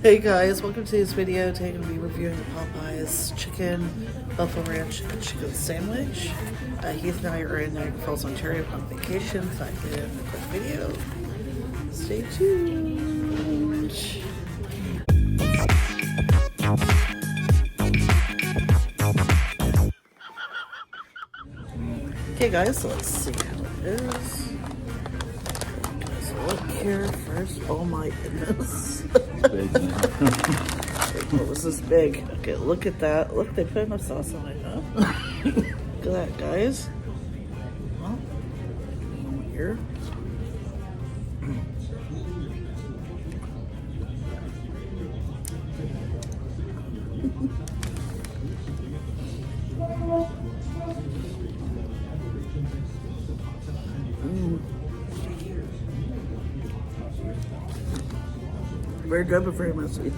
Hey guys, welcome to today's video. Today I'm going to be reviewing the Popeyes Chicken Buffalo Ranch and Chicken Sandwich. Heath and I are in Niagara Falls, Ontario on vacation, so I did a quick video. Stay tuned. Okay guys, so let's see how it is. So look here first. Oh my goodness. What was this big? Okay, look at that. Look, they put enough sauce on it, huh? Look at that, guys. Well, here. Very good, but very messy.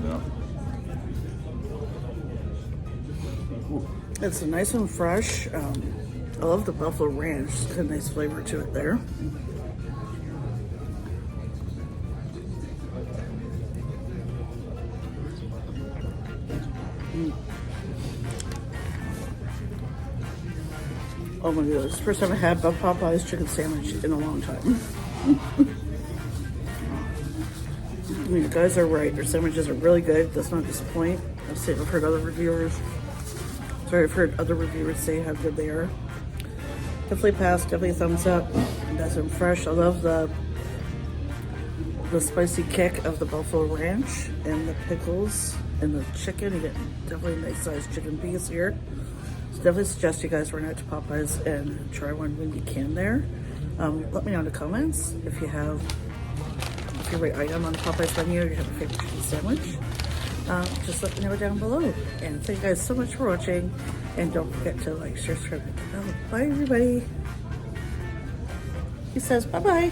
Yeah. It's nice and fresh. I love the Buffalo Ranch. It's got a nice flavor to it there. Oh my goodness, it's the first time I had a Popeyes chicken sandwich in a long time. I mean, you guys are right. Their sandwiches are really good. Does not disappoint. I've heard other reviewers. I've heard other reviewers say how good they are. Definitely pass. Definitely a thumbs up. Nice and fresh. I love the spicy kick of the Buffalo Ranch and the pickles and the chicken. You get definitely a nice sized chicken piece here. So definitely suggest you guys run out to Popeyes and try one when you can there. Let me know in the comments if you have a favorite item on the Popeyes menu or you have a favorite chicken sandwich. Just let me know down below. And thank you guys so much for watching. And don't forget to like, share, subscribe, and bye everybody. He says bye-bye.